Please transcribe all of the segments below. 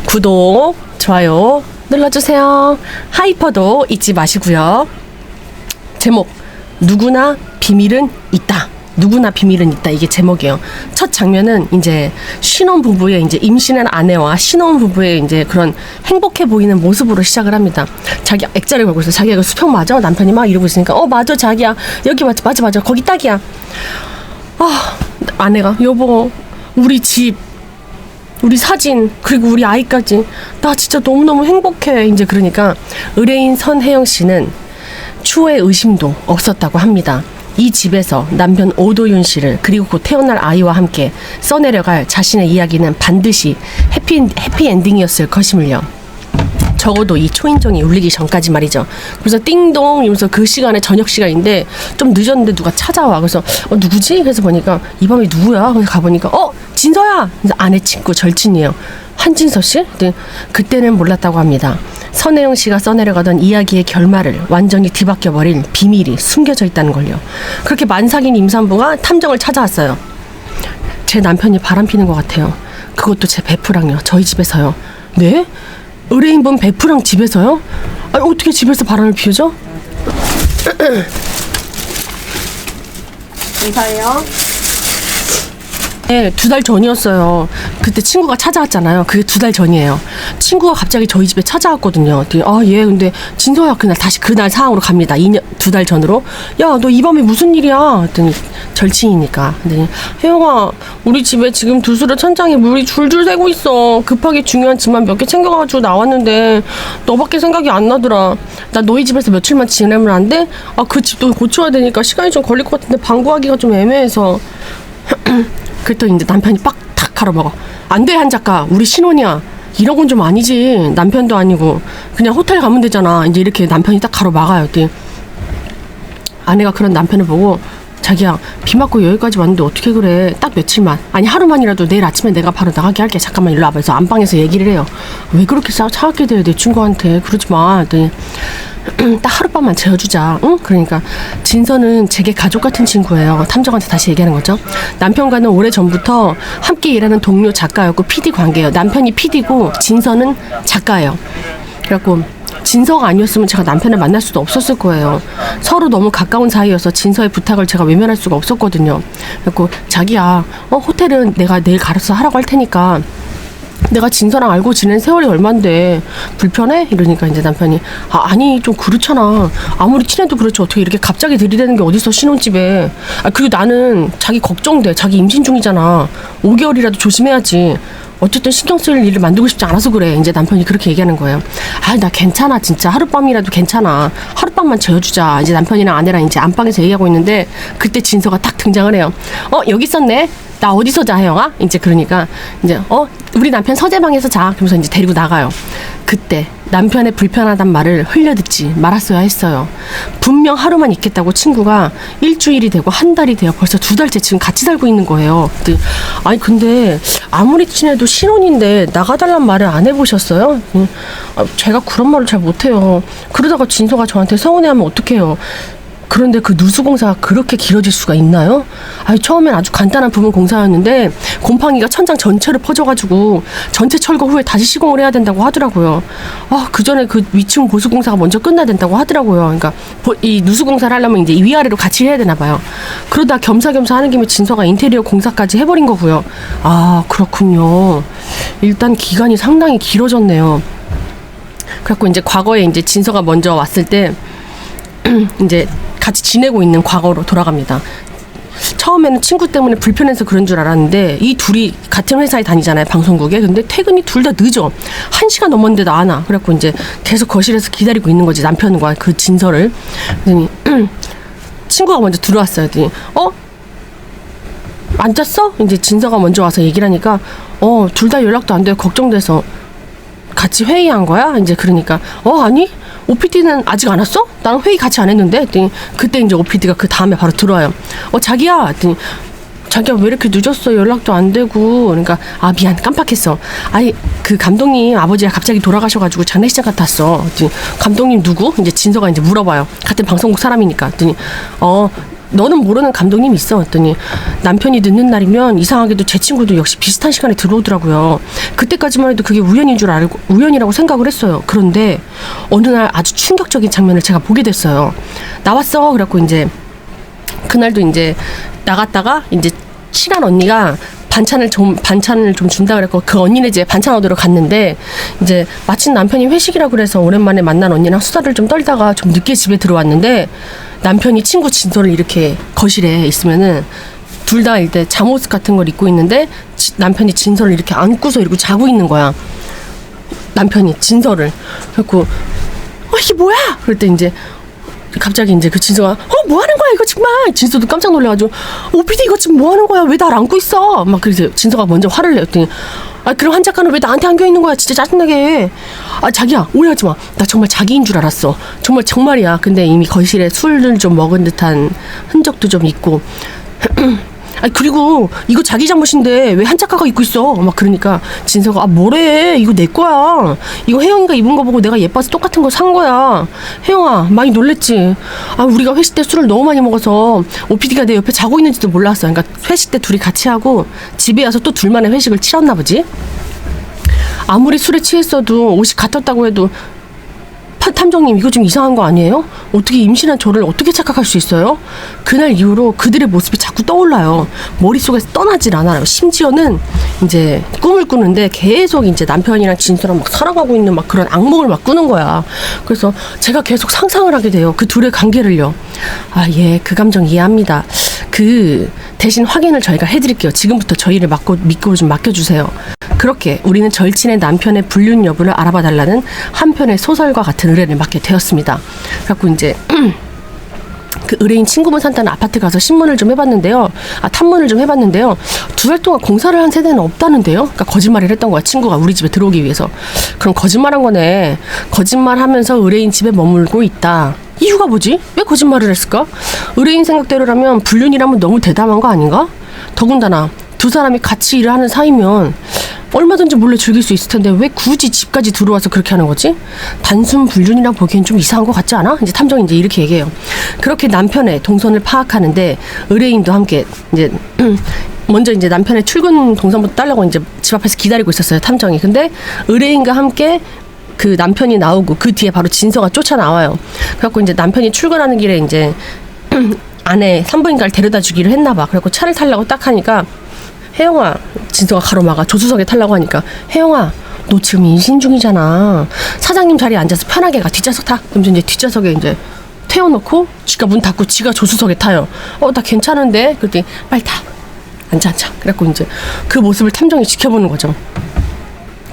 구독, 좋아요 눌러주세요. 하이퍼도 잊지 마시고요. 제목, 누구나 비밀은 있다. 누구나 비밀은 있다. 이게 제목이에요. 첫 장면은 이제 신혼부부의 이제 임신한 아내와 신혼부부의 이제 그런 행복해 보이는 모습으로 시작을 합니다. 자기 액자를 걸고 있어. 자기가 수평 맞아? 남편이 막 이러고 있으니까 맞아 자기야. 여기 맞아 거기 딱이야. 아내가 여보 우리 집 우리 사진 그리고 우리 아이까지 나 진짜 너무너무 행복해. 이제 그러니까 의뢰인 선혜영 씨는 추후에 의심도 없었다고 합니다. 이 집에서 남편 오도윤 씨를 그리고 곧 태어날 아이와 함께 써내려갈 자신의 이야기는 반드시 해피엔딩이었을 것임을요. 적어도 이 초인종이 울리기 전까지 말이죠. 그래서 띵동 이러면서 그 시간에 저녁 시간인데 좀 늦었는데 누가 찾아와. 그래서 누구지? 그래서 보니까 이 밤에 누구야? 그래서 가보니까 진서야! 그래서 아내 친구 절친이에요. 한진서 씨? 네, 그때는 몰랐다고 합니다. 선혜영 씨가 써내려가던 이야기의 결말을 완전히 뒤바뀌어버린 비밀이 숨겨져 있다는 걸요. 그렇게 만삭인 임산부가 탐정을 찾아왔어요. 제 남편이 바람피는 것 같아요. 그것도 제 베프랑요. 저희 집에서요. 네? 의뢰인분 베프랑 집에서요? 아니, 어떻게 집에서 바람을 피우죠? 감사해요. 네, 2달 전이었어요. 그때 친구가 찾아왔잖아요. 그게 2달 전이에요. 친구가 갑자기 저희 집에 찾아왔거든요. 예, 근데 진서야 그날 상황으로 갑니다. 2달 전으로. 야, 너 이 밤에 무슨 일이야? 그랬더니 절친이니까. 그랬더니 혜영아, 우리 집에 지금 두수로 천장에 물이 줄줄 새고 있어. 급하게 중요한 짐만 몇 개 챙겨가지고 나왔는데 너밖에 생각이 안 나더라. 나 너희 집에서 며칠만 지내면 안 돼? 그 집도 고쳐야 되니까 시간이 좀 걸릴 것 같은데 방구하기가 좀 애매해서. 그랬더니 이제 남편이 빡탁 갈아먹어. 안 돼, 한 작가. 우리 신혼이야. 이런 건 좀 아니지. 남편도 아니고 그냥 호텔 가면 되잖아. 이제 이렇게 남편이 딱 가로막아요. 아내가 그런 남편을 보고 자기야 비 맞고 여기까지 왔는데 어떻게 그래. 딱 며칠만 아니 하루만이라도 내일 아침에 내가 바로 나가게 할게. 잠깐만 일로 와봐. 그래서 안방에서 얘기를 해요. 왜 그렇게 차갑게 대해 내 친구한테. 그러지 마. 딱 하룻밤만 재워주자. 응? 그러니까 진서는 제게 가족 같은 친구예요. 탐정한테 다시 얘기하는 거죠. 남편과는 오래전부터 함께 일하는 동료 작가였고 PD 관계예요. 남편이 PD고 진서는 작가예요. 그래갖고 진서가 아니었으면 제가 남편을 만날 수도 없었을 거예요. 서로 너무 가까운 사이여서 진서의 부탁을 제가 외면할 수가 없었거든요. 그래갖고 자기야 호텔은 내가 내일 가서 하라고 할 테니까 내가 진서랑 알고 지낸 세월이 얼만데 불편해? 이러니까 이제 남편이 아니 좀 그렇잖아. 아무리 친해도 그렇지 어떻게 이렇게 갑자기 들이대는 게 어딨어 신혼집에. 그리고 나는 자기 걱정돼. 자기 임신 중이잖아. 5개월이라도 조심해야지. 어쨌든 신경 쓸 일을 만들고 싶지 않아서 그래. 이제 남편이 그렇게 얘기하는 거예요. 나 괜찮아 진짜. 하룻밤이라도 괜찮아. 하룻밤만 재워주자. 이제 남편이랑 아내랑 이제 안방에서 얘기하고 있는데 그때 진서가 딱 등장을 해요. 여기 있었네. 나 어디서 자, 혜영아? 이제 그러니까 이제 우리 남편 서재방에서 자. 그러면서 이제 데리고 나가요. 그때 남편의 불편하단 말을 흘려듣지 말았어야 했어요. 분명 하루만 있겠다고 친구가 일주일이 되고 한 달이 되어 벌써 2달째 지금 같이 살고 있는 거예요. 근데 아무리 친해도 신혼인데 나가달란 말을 안 해보셨어요? 제가 그런 말을 잘 못해요. 그러다가 진서가 저한테 서운해하면 어떡해요. 그런데 그 누수공사가 그렇게 길어질 수가 있나요? 처음엔 아주 간단한 부분 공사였는데 곰팡이가 천장 전체를 퍼져가지고 전체 철거 후에 다시 시공을 해야 된다고 하더라고요. 그 전에 그 위층 보수공사가 먼저 끝나야 된다고 하더라고요. 그러니까 이 누수공사를 하려면 이제 위아래로 같이 해야 되나 봐요. 그러다 겸사겸사 하는 김에 진서가 인테리어 공사까지 해버린 거고요. 그렇군요. 일단 기간이 상당히 길어졌네요. 그래갖고 이제 과거에 이제 진서가 먼저 왔을 때 이제 같이 지내고 있는 과거로 돌아갑니다. 처음에는 친구 때문에 불편해서 그런 줄 알았는데 이 둘이 같은 회사에 다니잖아요. 방송국에. 근데 퇴근이 둘 다 늦어. 1시간 넘었는데도 안 와. 그래갖고 이제 계속 거실에서 기다리고 있는 거지. 남편과 그 진서를. 그랬더니 친구가 먼저 들어왔어요. 그랬더니 안 잤어? 이제 진서가 먼저 와서 얘기를 하니까 둘 다 연락도 안 돼요. 걱정돼서 같이 회의한 거야? 이제 그러니까 아니 OPD는 아직 안 왔어? 나랑 회의 같이 안 했는데. 그때 이제 OPD가 그 다음에 바로 들어와요. 자기야. 했더니 자기야 왜 이렇게 늦었어? 연락도 안 되고. 그러니까 미안 깜빡했어. 그 감독님 아버지가 갑자기 돌아가셔가지고 장례식장 갔다 왔어. 감독님 누구? 이제 진서가 이제 물어봐요. 같은 방송국 사람이니까. 했더니 너는 모르는 감독님이 있어. 했더니 남편이 늦는 날이면 이상하게도 제 친구도 역시 비슷한 시간에 들어오더라고요. 그때까지만 해도 그게 우연인 줄 알고 우연이라고 생각을 했어요. 그런데 어느 날 아주 충격적인 장면을 제가 보게 됐어요. 나왔어. 그래갖고 이제 그날도 이제 나갔다가 이제 친한 언니가 반찬을 좀 준다 그랬고 그 언니네 집에 반찬 얻으러 갔는데 이제 마침 남편이 회식이라 그래서 오랜만에 만난 언니랑 수다를 좀 떨다가 좀 늦게 집에 들어왔는데 남편이 친구 진서를 이렇게 거실에 있으면은 둘 다 이때 잠옷 같은 걸 입고 있는데 남편이 진서를 이렇게 안고서 이러고 자고 있는 거야. 남편이 진서를. 그래갖고 이게 뭐야? 그랬더니 이제 갑자기 이제 그 진서가 뭐 하는 거야 이거 정말. 진서도 깜짝 놀라가지고 오피디 이거 지금 뭐 하는 거야 왜 날 안고 있어 막. 그래서 진서가 먼저 화를 내었더니 그럼 한 작가는 왜 나한테 안겨 있는 거야 진짜 짜증나게. 자기야 오해하지 마. 나 정말 자기인 줄 알았어. 정말이야. 근데 이미 거실에 술을 좀 먹은 듯한 흔적도 좀 있고 그리고 이거 자기 잠옷인데 왜 한 작가가 입고 있어 막. 그러니까 진서가 뭐래 이거 내 거야. 이거 혜영이가 입은 거 보고 내가 예뻐서 똑같은 거 산 거야. 혜영아 많이 놀랬지. 우리가 회식 때 술을 너무 많이 먹어서 OPD가 내 옆에 자고 있는지도 몰랐어. 그러니까 회식 때 둘이 같이 하고 집에 와서 또 둘만의 회식을 치렀나 보지. 아무리 술에 취했어도 옷이 같았다고 해도 탐정님 이거 좀 이상한 거 아니에요? 어떻게 임신한 저를 어떻게 착각할 수 있어요? 그날 이후로 그들의 모습이 자꾸 떠올라요. 머릿속에서 떠나질 않아요. 심지어는 이제 꿈을 꾸는데 계속 이제 남편이랑 진서랑 막 살아가고 있는 막 그런 악몽을 막 꾸는 거야. 그래서 제가 계속 상상을 하게 돼요. 그 둘의 관계를요. 예, 그 감정 이해합니다. 그 대신 확인을 저희가 해드릴게요. 지금부터 저희를 믿고 좀 맡겨주세요. 그렇게 우리는 절친의 남편의 불륜 여부를 알아봐 달라는 한 편의 소설과 같은 의뢰를 맡게 되었습니다. 그래갖고 이제 그 의뢰인 친구분 산다는 아파트 가서 신문을 좀 해봤는데요. 탐문을 좀 해봤는데요. 2달 동안 공사를 한 세대는 없다는데요. 그러니까 거짓말을 했던 거야. 친구가 우리 집에 들어오기 위해서. 그럼 거짓말한 거네. 거짓말하면서 의뢰인 집에 머물고 있다. 이유가 뭐지? 왜 거짓말을 했을까? 의뢰인 생각대로라면 불륜이라면 너무 대담한 거 아닌가? 더군다나 두 사람이 같이 일을 하는 사이면 얼마든지 몰래 즐길 수 있을 텐데 왜 굳이 집까지 들어와서 그렇게 하는 거지? 단순 불륜이라 보기엔 좀 이상한 것 같지 않아? 이제 탐정이 이제 이렇게 얘기해요. 그렇게 남편의 동선을 파악하는데 의뢰인도 함께 이제 먼저 이제 남편의 출근 동선부터 따려고 이제 집 앞에서 기다리고 있었어요, 탐정이. 근데 의뢰인과 함께 그 남편이 나오고 그 뒤에 바로 진서가 쫓아 나와요. 그래갖고 이제 남편이 출근하는 길에 이제 아내 산부인과를 데려다 주기로 했나 봐. 그래갖고 차를 타려고 딱 하니까 혜영아, 진서가 가로막아. 조수석에 타려고 하니까 혜영아, 너 지금 임신 중이잖아. 사장님 자리에 앉아서 편하게 가. 뒷좌석 타. 그럼 이제 뒷좌석에 이제 태워놓고 지가 문 닫고 지가 조수석에 타요. 나 괜찮은데? 그랬더니 빨리 타. 앉아. 그래갖고 이제 그 모습을 탐정이 지켜보는 거죠.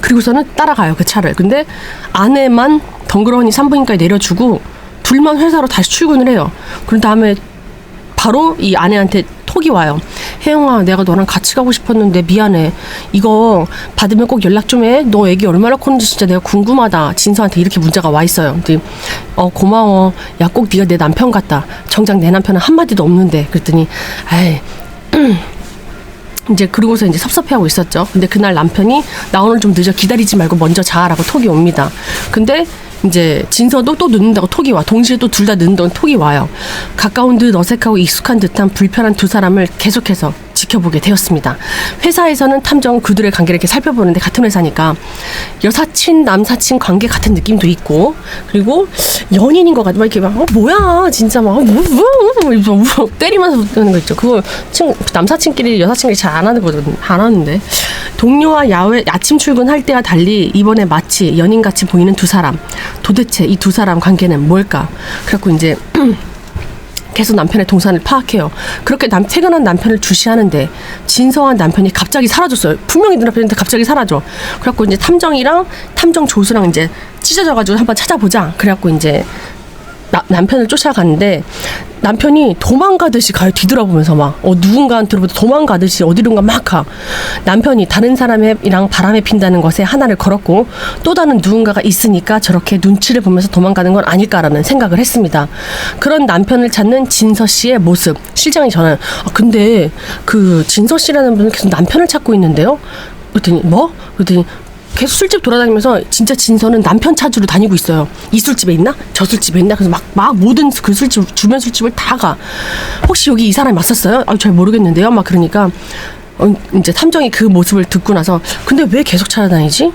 그리고서는 따라가요, 그 차를. 근데 아내만 덩그러니 산부인과에 내려주고 둘만 회사로 다시 출근을 해요. 그런 다음에 바로 이 아내한테 톡이 와요. 혜영아, 내가 너랑 같이 가고 싶었는데 미안해. 이거 받으면 꼭 연락 좀 해. 너 애기 얼마나 컸는지 진짜 내가 궁금하다. 진서한테 이렇게 문자가 와 있어요. 근데 고마워. 야, 꼭 네가 내 남편 같다. 정작 내 남편은 한마디도 없는데. 그랬더니 이제 그러고서 이제 섭섭해하고 있었죠. 근데 그날 남편이 나 오늘 좀 늦어 기다리지 말고 먼저 자라고 톡이 옵니다. 근데 이제 진서도 또 늦는다고 톡이 와. 동시에 또 둘 다 늦는다고 톡이 와요. 가까운 듯 어색하고 익숙한 듯한 불편한 두 사람을 계속해서 지켜보게 되었습니다. 회사에서는 탐정 그들의 관계를 이렇게 살펴보는데 같은 회사니까 여사친 남사친 관계 같은 느낌도 있고 그리고 연인인 것 같아. 막 이렇게 막 뭐야 진짜 막 때리면서 그러는 거 있죠. 그거 남사친끼리 여사친끼리 잘 안 하는 거거든. 안 하는데 동료와 아침 출근할 때와 달리 이번에 마치 연인같이 보이는 두 사람. 도대체 이 두 사람 관계는 뭘까? 그래갖고 이제 계속 남편의 동선을 파악해요. 그렇게 퇴근한 남편을 주시하는데 진서한 남편이 갑자기 사라졌어요. 분명히 눈앞에 있는데 갑자기 사라져. 그래갖고 이제 탐정이랑 탐정 조수랑 이제 찢어져가지고 한번 찾아보자. 그래갖고 이제 남편을 쫓아가는데 남편이 도망가듯이 가요. 뒤돌아보면서 막 누군가한테로부터 도망가듯이 어디론가 막 가. 남편이 다른 사람이랑 바람에 핀다는 것에 하나를 걸었고 또 다른 누군가가 있으니까 저렇게 눈치를 보면서 도망가는 건 아닐까라는 생각을 했습니다. 그런 남편을 찾는 진서 씨의 모습. 실장이 전화요. 근데 그 진서 씨라는 분은 계속 남편을 찾고 있는데요. 그랬더니 뭐? 그랬더니 계속 술집 돌아다니면서 진짜 진서는 남편 찾으러 다니고 있어요. 이 술집에 있나? 저 술집에 있나? 그래서 막 모든 그 술집, 주변 술집을 다 가. 혹시 여기 이 사람이 맞섰어요? 잘 모르겠는데요. 막 그러니까 이제 탐정이 그 모습을 듣고 나서 근데 왜 계속 찾아다니지?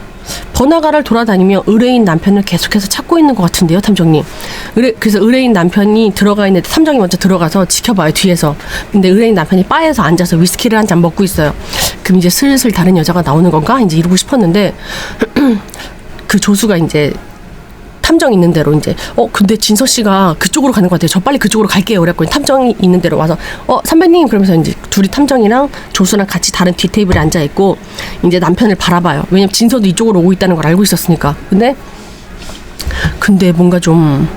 번화가를 돌아다니며 의뢰인 남편을 계속해서 찾고 있는 것 같은데요, 탐정님. 그래서 의뢰인 남편이 들어가 있는데 탐정이 먼저 들어가서 지켜봐요, 뒤에서. 근데 의뢰인 남편이 바에서 앉아서 위스키를 한 잔 먹고 있어요. 그럼 이제 슬슬 다른 여자가 나오는 건가? 이제 이러고 싶었는데 그 조수가 이제 탐정 있는 대로 이제 근데 진서 씨가 그쪽으로 가는 것 같아요. 저 빨리 그쪽으로 갈게요. 그래갖고 탐정이 있는 대로 와서 선배님 그러면서 이제 둘이 탐정이랑 조수랑 같이 다른 뒤 테이블에 앉아 있고 이제 남편을 바라봐요. 왜냐면 진서도 이쪽으로 오고 있다는 걸 알고 있었으니까. 근데 뭔가 좀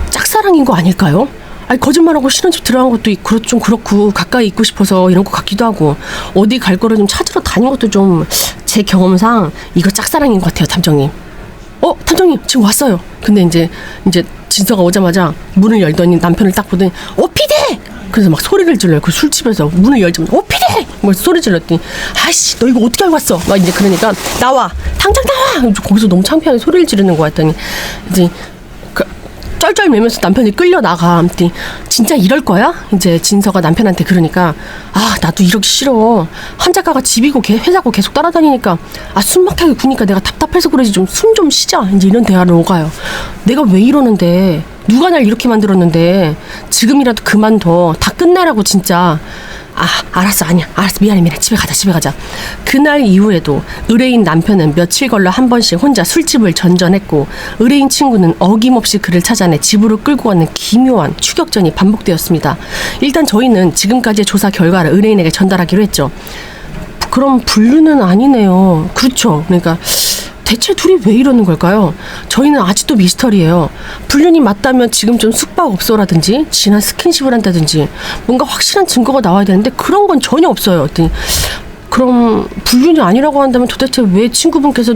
짝사랑인 거 아닐까요? 아니 거짓말하고 신혼집 들어간 것도 좀 그렇고 가까이 있고 싶어서 이런 것 같기도 하고 어디 갈 거를 좀 찾으러 다닌 것도 좀 제 경험상 이거 짝사랑인 것 같아요, 탐정님. 탐정님 지금 왔어요. 근데 이제 진서가 오자마자 문을 열더니 남편을 딱 보더니 오피디! 그래서 막 소리를 질러요. 그 술집에서 문을 열자마자 오피디! 뭐 소리 질렀더니 아이씨 너 이거 어떻게 알고 왔어? 막 이제 그러니까 나와! 당장 나와! 거기서 너무 창피하게 소리를 지르는 거 같더니 이제 쩔쩔매면서 남편이 끌려 나가. 진짜 이럴 거야? 이제 진서가 남편한테 그러니까 나도 이러기 싫어. 한 작가가 집이고 회사고 계속 따라다니니까 숨막히게 구니까 내가 답답해서 그러지 좀 숨 좀 쉬자. 이제 이런 대화를 오가요. 내가 왜 이러는데 누가 날 이렇게 만들었는데 지금이라도 그만둬. 다 끝내라고 진짜. 알았어 미안해 집에 가자. 그날 이후에도 의뢰인 남편은 며칠 걸러 한 번씩 혼자 술집을 전전했고 의뢰인 친구는 어김없이 그를 찾아내 집으로 끌고 가는 기묘한 추격전이 반복되었습니다. 일단 저희는 지금까지의 조사 결과를 의뢰인에게 전달하기로 했죠. 그럼 분류는 아니네요. 그렇죠. 그러니까 대체 둘이 왜 이러는 걸까요? 저희는 아직도 미스터리예요. 불륜이 맞다면 지금 좀 숙박업소라든지 지난 스킨십을 한다든지 뭔가 확실한 증거가 나와야 되는데 그런 건 전혀 없어요. 그럼 불륜이 아니라고 한다면 도대체 왜 친구분께서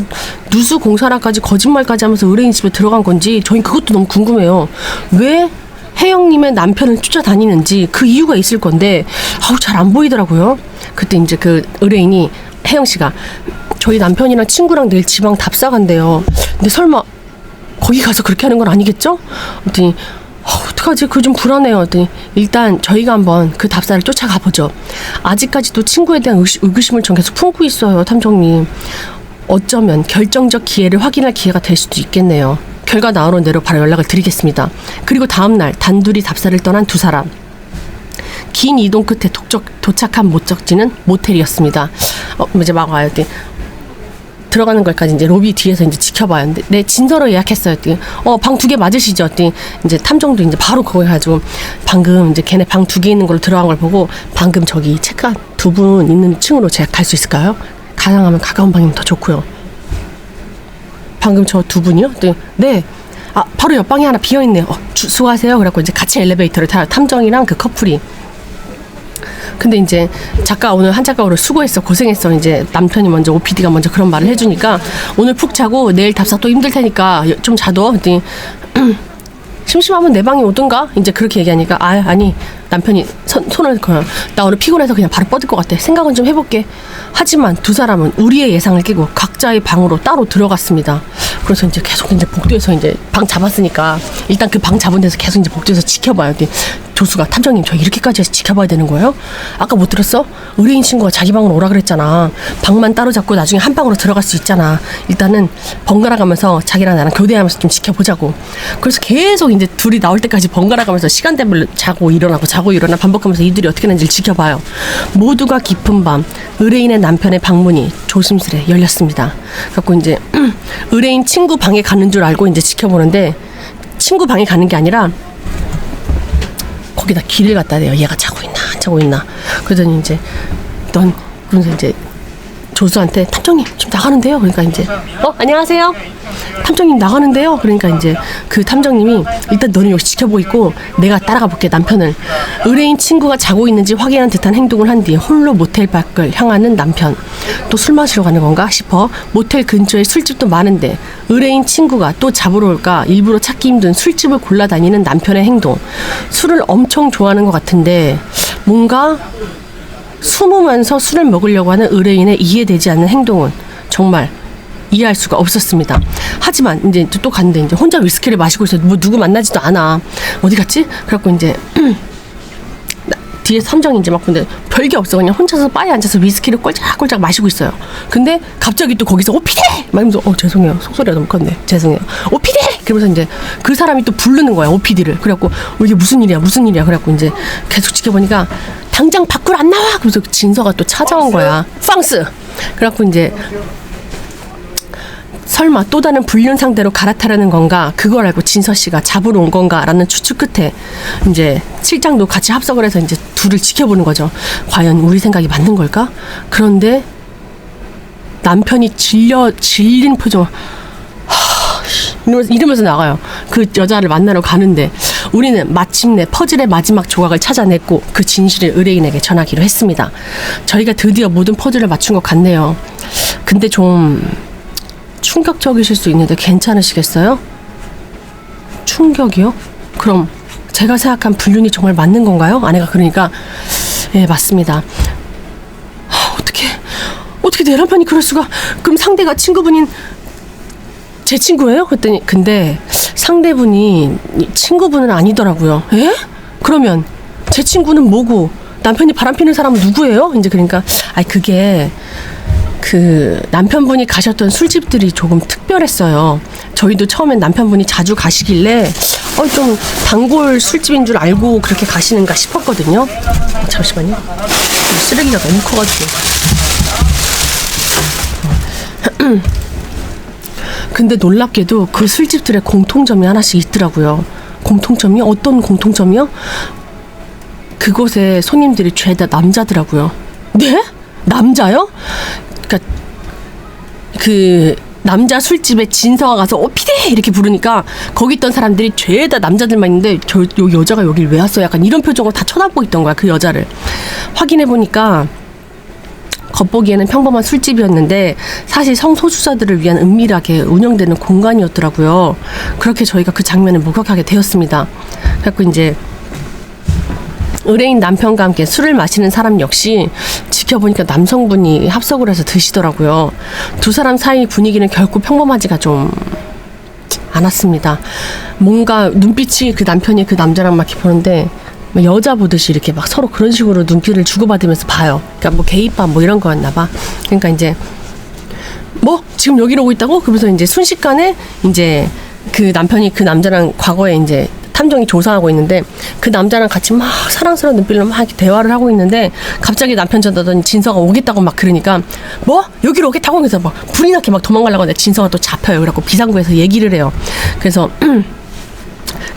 누수 공사라까지 거짓말까지 하면서 의뢰인 집에 들어간 건지 저희 그것도 너무 궁금해요. 왜 혜영님의 남편을 쫓아다니는지 그 이유가 있을 건데 잘 안 보이더라고요. 그때 이제 그 의뢰인이 혜영씨가 저희 남편이랑 친구랑 내일 지방 답사 간대요. 근데 설마 거기 가서 그렇게 하는 건 아니겠죠? 그랬더니 어떡하지? 그거 좀 불안해요. 그랬더니 일단 저희가 한번 그 답사를 쫓아가 보죠. 아직까지도 친구에 대한 의구심을 전 계속 품고 있어요, 탐정님. 어쩌면 결정적 기회를 확인할 기회가 될 수도 있겠네요. 결과 나오는 대로 바로 연락을 드리겠습니다. 그리고 다음날 단둘이 답사를 떠난 두 사람. 긴 이동 끝에 도착한 목적지는 모텔이었습니다. 이제 막 와요. 들어가는 걸까지 이제 로비 뒤에서 이제 지켜봐요. 근데 네, 진서로 예약했어요. 방 2개 맞으시죠? 이제 탐정도 이제 바로 거기 가지고 방금 이제 걔네 방 2개 있는 걸로 들어간 걸 보고 방금 저기 체크한 2분 있는 층으로 제가 갈 수 있을까요? 가능하면 가까운 방이면 더 좋고요. 방금 저 2분이요? 네. 바로 옆방에 하나 비어있네요. 수고하세요. 그래갖고 이제 같이 엘리베이터를 타요. 탐정이랑 그 커플이. 근데 이제 작가 오늘 한 작가 오늘 수고했어 고생했어 이제 남편이 먼저 OPD가 먼저 그런 말을 해주니까 오늘 푹 자고 내일 답사 또 힘들 테니까 좀 자둬. 그랬더니 심심하면 내 방에 오든가 이제 그렇게 얘기하니까 아니 남편이 손을 그어요. 나 오늘 피곤해서 그냥 바로 뻗을 것 같아. 생각은 좀 해볼게. 하지만 두 사람은 우리의 예상을 깨고 각자의 방으로 따로 들어갔습니다. 그래서 이제 계속 이제 복도에서 이제 방 잡았으니까 일단 그 방 잡은 데서 계속 이제 복도에서 지켜봐요. 조수가 탐정님 저 이렇게까지 해서 지켜봐야 되는 거예요? 아까 못 들었어? 의뢰인 친구가 자기 방으로 오라 그랬잖아. 방만 따로 잡고 나중에 한 방으로 들어갈 수 있잖아. 일단은 번갈아 가면서 자기랑 나랑 교대하면서 좀 지켜보자고. 그래서 계속 이제 둘이 나올 때까지 번갈아 가면서 시간대별로 자고 일어나 반복하면서 이들이 어떻게 하는지를 지켜봐요. 모두가 깊은 밤 의뢰인의 남편의 방문이 조심스레 열렸습니다. 그래갖고 이제 의뢰인 친구 방에 가는 줄 알고 이제 지켜보는데 친구 방에 가는 게 아니라 거기다 길을 갖다 대요. 얘가 자고 있나 안 자고 있나. 그러더니 이제 그러면서 이제 조수한테 탐정님 좀 나가는데요. 그러니까 이제 안녕하세요. 탐정님 나가는데요. 그러니까 이제 그 탐정님이 일단 너는 여기 지켜보고 있고 내가 따라가 볼게 남편을. 의뢰인 친구가 자고 있는지 확인한 듯한 행동을 한 뒤 홀로 모텔 밖을 향하는 남편. 또 술 마시러 가는 건가 싶어 모텔 근처에 술집도 많은데 의뢰인 친구가 또 잡으러 올까 일부러 찾기 힘든 술집을 골라다니는 남편의 행동. 술을 엄청 좋아하는 것 같은데 뭔가 숨으면서 술을 먹으려고 하는 의뢰인의 이해되지 않는 행동은 정말 이해할 수가 없었습니다. 하지만 이제 또 갔는데 이제 혼자 위스키를 마시고 있어요. 뭐 누구 만나지도 않아. 어디 갔지? 그래갖고 이제 뒤에 삼정이 이제 막 근데 별게 없어. 그냥 혼자서 바에 앉아서 위스키를 꼴짝꼴짝 마시고 있어요. 근데 갑자기 또 거기서 오피디! 막 이러면서 죄송해요. 속소리가 너무 컸네. 죄송해요. 오피디! 그러면서 이제 그 사람이 또 부르는 거야. 오피디를. 그래갖고 이게 무슨 일이야. 그래갖고 이제 계속 지켜보니까 당장 밖으로 안 나와! 그래서 진서가 또 찾아온 거야. 팡스! 그래갖고 이제 설마 또 다른 불륜 상대로 갈아타려는 건가? 그걸 알고 진서 씨가 잡으러 온 건가라는 추측 끝에 이제 실장도 같이 합석을 해서 이제 둘을 지켜보는 거죠. 과연 우리 생각이 맞는 걸까? 그런데 남편이 질린 표정 이러면서 나가요. 그 여자를 만나러 가는데 우리는 마침내 퍼즐의 마지막 조각을 찾아냈고 그 진실을 의뢰인에게 전하기로 했습니다. 저희가 드디어 모든 퍼즐을 맞춘 것 같네요. 근데 좀 충격적이실 수 있는데 괜찮으시겠어요? 충격이요? 그럼 제가 생각한 불륜이 정말 맞는 건가요? 아내가 그러니까 예, 맞습니다. 어떻게 내 남편이 그럴 수가? 그럼 상대가 친구분인 제 친구예요? 그랬더니 근데 상대분이 친구분은 아니더라고요. 예? 그러면 제 친구는 뭐고 남편이 바람피는 사람은 누구예요? 이제 그러니까 그게 그 남편분이 가셨던 술집들이 조금 특별했어요. 저희도 처음엔 남편분이 자주 가시길래 좀 단골 술집인 줄 알고 그렇게 가시는가 싶었거든요. 잠시만요. 쓰레기가 너무 커가지고. 근데 놀랍게도 그 술집들의 공통점이 하나씩 있더라고요. 공통점이? 어떤 공통점이요? 그곳에 손님들이 죄다 남자더라고요. 네? 남자요? 그러니까 그 남자 술집에 진서가 가서 오피디 이렇게 부르니까 거기 있던 사람들이 죄다 남자들만 있는데 요 여자가 여길 왜 왔어? 약간 이런 표정으로 다 쳐다보고 있던 거야. 그 여자를 확인해 보니까 겉보기에는 평범한 술집이었는데 사실 성소수자들을 위한 은밀하게 운영되는 공간이었더라고요. 그렇게 저희가 그 장면을 목격하게 되었습니다. 그래서 이제 의뢰인 남편과 함께 술을 마시는 사람 역시 지켜보니까 남성분이 합석을 해서 드시더라고요. 두 사람 사이 분위기는 결코 평범하지가 좀 않았습니다. 뭔가 눈빛이 그 남편이 그 남자랑 막 이렇게 보는데 여자 보듯이 이렇게 막 서로 그런 식으로 눈길을 주고받으면서 봐요. 그러니까 뭐 게이바 뭐 이런 거였나 봐. 그러니까 이제 뭐 지금 여기로 오고 있다고? 그러면서 이제 순식간에 이제 그 남편이 그 남자랑 과거에 이제 탐정이 조사하고 있는데 그 남자랑 같이 막 사랑스러운 눈빛로 막 이렇게 대화를 하고 있는데 갑자기 남편 전화더니 진서가 오겠다고 막 그러니까 뭐 여기로 오겠다고 해서 막 불이 나게 막 도망가려고 하는데 진서가 또 잡혀요. 그래갖고 비상구에서 얘기를 해요. 그래서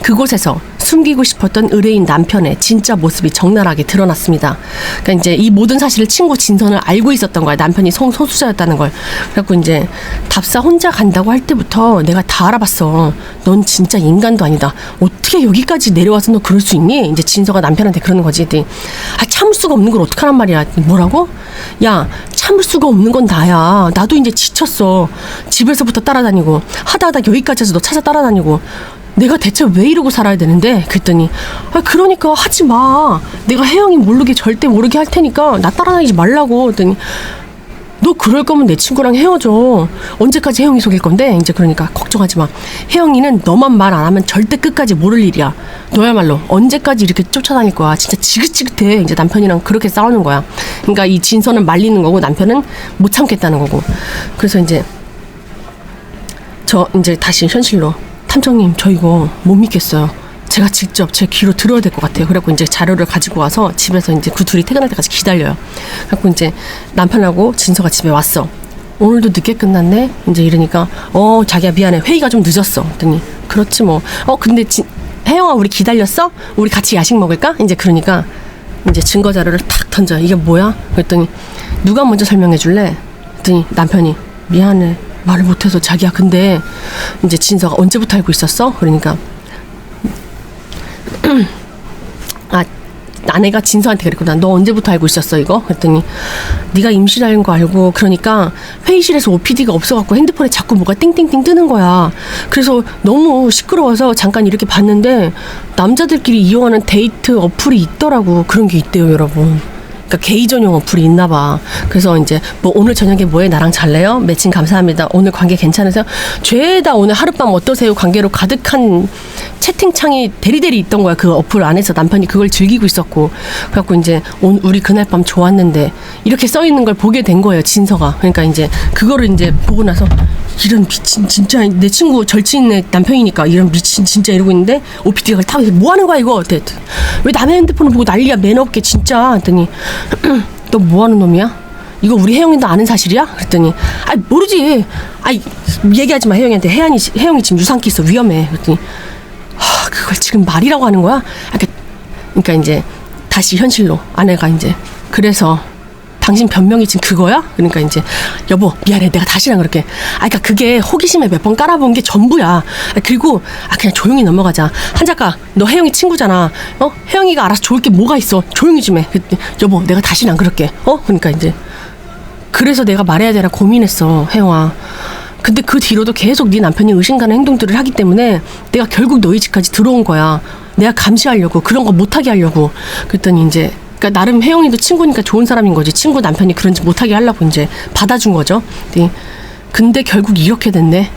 그곳에서 숨기고 싶었던 의뢰인 남편의 진짜 모습이 적나라하게 드러났습니다. 그러니까 이제 이 모든 사실을 친구 진선을 알고 있었던 거야. 남편이 성소수자였다는 걸. 그래갖고 이제 답사 혼자 간다고 할 때부터 내가 다 알아봤어. 넌 진짜 인간도 아니다. 어떻게 여기까지 내려와서 너 그럴 수 있니? 이제 진서가 남편한테 그러는 거지. 참을 수가 없는 걸 어떡하란 말이야. 뭐라고? 야, 참을 수가 없는 건 나야. 나도 이제 지쳤어. 집에서부터 따라다니고 하다 여기까지 해서 너 찾아 따라다니고 내가 대체 왜 이러고 살아야 되는데? 그랬더니 그러니까 하지 마. 내가 혜영이 모르게 절대 모르게 할 테니까 나 따라다니지 말라고. 그랬더니 너 그럴 거면 내 친구랑 헤어져. 언제까지 혜영이 속일 건데? 이제 그러니까 걱정하지 마. 혜영이는 너만 말 안 하면 절대 끝까지 모를 일이야. 너야말로 언제까지 이렇게 쫓아다닐 거야. 진짜 지긋지긋해. 이제 남편이랑 그렇게 싸우는 거야. 그러니까 이 진서는 말리는 거고 남편은 못 참겠다는 거고. 그래서 이제 저 이제 다시 현실로 탐정님 저 이거 못 믿겠어요. 제가 직접 제 귀로 들어야 될 것 같아요. 그래갖고 이제 자료를 가지고 와서 집에서 이제 그 둘이 퇴근할 때까지 기다려요. 그래갖고 이제 남편하고 진서가 집에 왔어. 오늘도 늦게 끝났네? 이제 이러니까 자기야 미안해. 회의가 좀 늦었어. 그랬더니 그렇지 뭐. 근데 혜영아 우리 기다렸어? 우리 같이 야식 먹을까? 이제 그러니까 이제 증거 자료를 탁 던져. 이게 뭐야? 그랬더니 누가 먼저 설명해 줄래? 그랬더니 남편이 미안해. 말을 못해서 자기야 근데 이제 진서가 언제부터 알고 있었어? 그러니까 아내가 진서한테 그랬거든. 너 언제부터 알고 있었어 이거? 그랬더니 네가 임신한 거 알고 그러니까 회의실에서 OPD가 없어갖고 핸드폰에 자꾸 뭐가 띵띵띵 뜨는 거야. 그래서 너무 시끄러워서 잠깐 이렇게 봤는데 남자들끼리 이용하는 데이트 어플이 있더라고. 그런 게 있대요 여러분. 그러니까 게이 전용 어플이 있나 봐. 그래서 이제 뭐 오늘 저녁에 뭐해 나랑 잘래요? 매칭 감사합니다. 오늘 관계 괜찮으세요? 죄다 오늘 하룻밤 어떠세요? 관계로 가득한 채팅창이 대리대리 있던 거야. 그 어플 안에서 남편이 그걸 즐기고 있었고. 그래갖고 이제 우리 그날 밤 좋았는데 이렇게 써 있는 걸 보게 된 거예요. 진서가. 그러니까 이제 그거를 이제 보고 나서 이런 미친 진짜 내 친구 절친의 남편이니까 이런 미친 진짜 이러고 있는데 OPD가 타고 뭐 하는 거야 이거? 왜 남의 핸드폰을 보고 난리야 매너 없게 진짜 했더니 너 뭐 하는 놈이야? 이거 우리 혜영이도 아는 사실이야? 그랬더니 모르지. 얘기하지 마 혜영이한테. 혜영이 지금 유산기 있어 위험해. 그랬더니 그걸 지금 말이라고 하는 거야? 그러니까 이제 다시 현실로 아내가 이제 그래서 당신 변명이 지금 그거야? 그러니까 이제 여보 미안해 내가 다시는 그렇게 그러니까 그게 호기심에 몇 번 깔아본 게 전부야. 그리고 그냥 조용히 넘어가자. 한 작가 너 혜영이 친구잖아. 혜영이가 알아서 좋을 게 뭐가 있어. 조용히 좀 해. 여보 내가 다시는 안 그럴게. 그러니까 이제 그래서 내가 말해야 되나 고민했어 혜영아. 근데 그 뒤로도 계속 네 남편이 의심가는 행동들을 하기 때문에 내가 결국 너희 집까지 들어온 거야. 내가 감시하려고 그런 거 못하게 하려고. 그랬더니 이제 그러니까 나름 혜영이도 친구니까 좋은 사람인 거지. 친구 남편이 그런 짓 못하게 하려고 이제 받아준 거죠. 근데 결국 이렇게 됐네.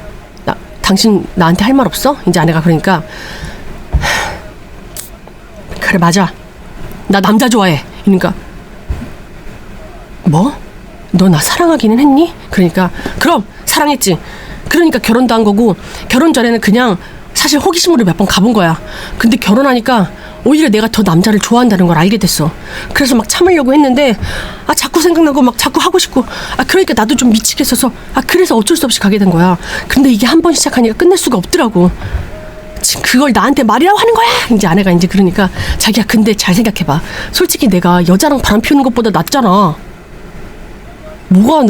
당신 나한테 할 말 없어? 이제 아내가 그러니까 그래 맞아. 나 남자 좋아해. 그러니까 뭐? 너 나 사랑하기는 했니? 그러니까 그럼 사랑했지. 그러니까 결혼도 한 거고 결혼 전에는 그냥 사실 호기심으로 몇 번 가본 거야. 근데 결혼하니까 오히려 내가 더 남자를 좋아한다는 걸 알게 됐어. 그래서 막 참으려고 했는데 자꾸 생각나고 막 자꾸 하고 싶고 그러니까 나도 좀 미치겠어서 그래서 어쩔 수 없이 가게 된 거야. 근데 이게 한 번 시작하니까 끝낼 수가 없더라고. 지금 그걸 나한테 말이라고 하는 거야. 이제 아내가 이제 그러니까 자기야 근데 잘 생각해봐. 솔직히 내가 여자랑 바람 피우는 것보다 낫잖아. 뭐가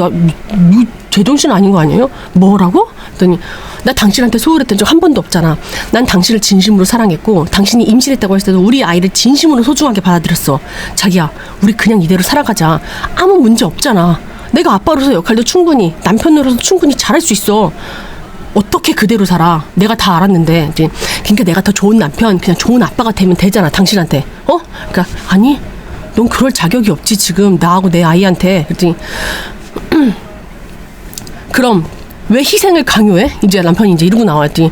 제정신 아닌 거 아니에요? 뭐라고? 그랬더니 나 당신한테 소홀했던 적 한 번도 없잖아. 난 당신을 진심으로 사랑했고 당신이 임신했다고 했을 때도 우리 아이를 진심으로 소중하게 받아들였어. 자기야 우리 그냥 이대로 살아가자. 아무 문제 없잖아. 내가 아빠로서 역할도 충분히 남편으로서 충분히 잘할 수 있어. 어떻게 그대로 살아. 내가 다 알았는데 이제 그러니까 내가 더 좋은 남편 그냥 좋은 아빠가 되면 되잖아 당신한테. 그러니까 아니 넌 그럴 자격이 없지 지금 나하고 내 아이한테. 그랬더니 그럼 왜 희생을 강요해? 이제 남편이 이제 이러고 나왔더니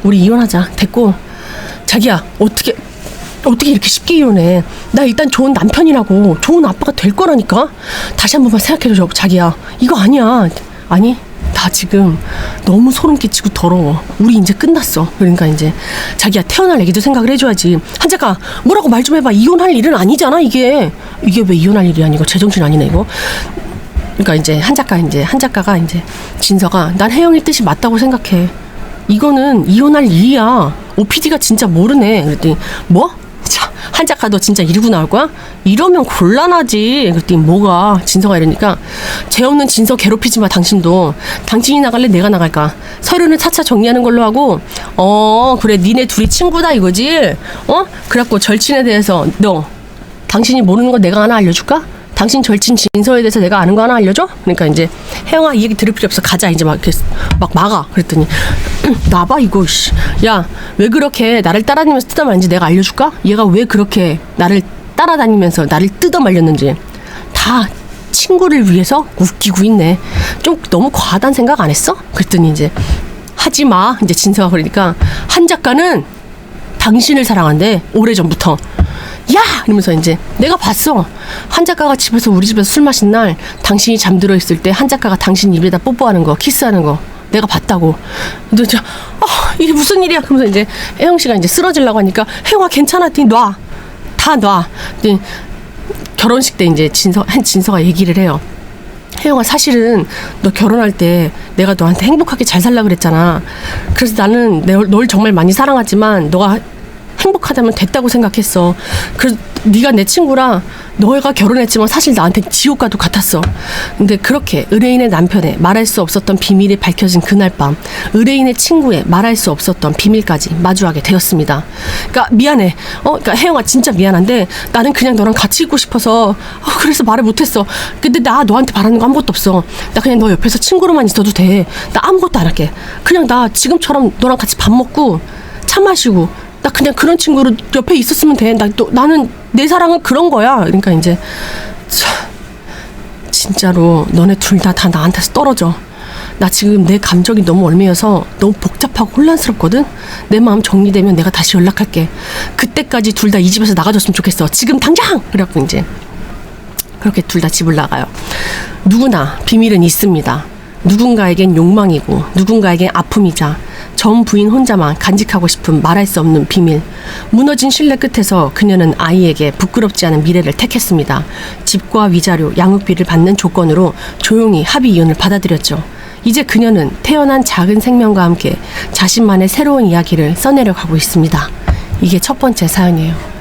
우리 이혼하자. 됐고 자기야 어떻게 이렇게 쉽게 이혼해. 나 일단 좋은 남편이라고 좋은 아빠가 될 거라니까. 다시 한 번만 생각해줘 자기야. 이거 아니야. 아니 나 지금 너무 소름 끼치고 더러워. 우리 이제 끝났어. 그러니까 이제 자기야 태어날 얘기도 생각을 해줘야지. 한 작가 뭐라고 말 좀 해봐. 이혼할 일은 아니잖아 이게 왜 이혼할 일이 아니고 제정신 아니네 이거. 그러니까 이제 한 작가가 이제 진서가 난 혜영이 뜻이 맞다고 생각해. 이거는 이혼할 일이야. OPD가 진짜 모르네. 그랬더니 뭐? 한 작가 너 진짜 이러고 나올 거야? 이러면 곤란하지. 그랬더니 뭐가? 진서가 이러니까 죄 없는 진서 괴롭히지 마 당신도. 당신이 나갈래 내가 나갈까? 서류는 차차 정리하는 걸로 하고 그래 니네 둘이 친구다 이거지? 그래갖고 절친에 대해서 너 당신이 모르는 거 내가 하나 알려줄까? 당신 절친 진서에 대해서 내가 아는 거 하나 알려줘? 그러니까 이제 혜영아 이 얘기 들을 필요 없어 가자. 이제 막 이렇게 막 막아. 그랬더니 나봐 이거 야 왜 그렇게 나를 따라다니면서 뜯어말렸는지 내가 알려줄까? 얘가 왜 그렇게 나를 따라다니면서 나를 뜯어말렸는지 다 친구를 위해서 웃기고 있네. 좀 너무 과하다는 생각 안 했어? 그랬더니 이제 하지마. 이제 진서가 그러니까 한 작가는 당신을 사랑한대 오래전부터. 야! 이러면서 이제 내가 봤어. 한 작가가 집에서 우리 집에서 술 마신 날 당신이 잠들어 있을 때 한 작가가 당신 입에다 뽀뽀하는 거 키스하는 거 내가 봤다고. 근데 이제 이게 무슨 일이야? 그러면서 이제 혜영 씨가 이제 쓰러지려고 하니까 혜영아 괜찮아. 놔. 다 놔. 근데 결혼식 때 이제 진서가 얘기를 해요. 혜영아 사실은 너 결혼할 때 내가 너한테 행복하게 잘 살라 그랬잖아. 그래서 나는 널 정말 많이 사랑하지만 너가 행복하다면 됐다고 생각했어. 그래서 네가 내 친구라 너희가 결혼했지만 사실 나한테 지옥과도 같았어. 근데 그렇게 의뢰인의 남편의 말할 수 없었던 비밀이 밝혀진 그날 밤 의뢰인의 친구의 말할 수 없었던 비밀까지 마주하게 되었습니다. 그러니까 미안해. 그러니까 혜영아 진짜 미안한데 나는 그냥 너랑 같이 있고 싶어서 그래서 말을 못했어. 근데 나 너한테 바라는 거 아무것도 없어. 나 그냥 너 옆에서 친구로만 있어도 돼. 나 아무것도 안 할게. 그냥 나 지금처럼 너랑 같이 밥 먹고 차 마시고 나 그냥 그런 친구로 옆에 있었으면 돼. 나는 내 사랑은 그런 거야. 그러니까 이제 진짜로 너네 둘 다 나한테서 떨어져. 나 지금 내 감정이 너무 얽매여서 너무 복잡하고 혼란스럽거든. 내 마음 정리되면 내가 다시 연락할게. 그때까지 둘 다 이 집에서 나가줬으면 좋겠어. 지금 당장. 그래갖고 이제 그렇게 둘 다 집을 나가요. 누구나 비밀은 있습니다. 누군가에겐 욕망이고 누군가에겐 아픔이자 전 부인 혼자만 간직하고 싶은 말할 수 없는 비밀. 무너진 신뢰 끝에서 그녀는 아이에게 부끄럽지 않은 미래를 택했습니다. 집과 위자료, 양육비를 받는 조건으로 조용히 합의 이혼을 받아들였죠. 이제 그녀는 태어난 작은 생명과 함께 자신만의 새로운 이야기를 써내려 가고 있습니다. 이게 첫 번째 사연이에요.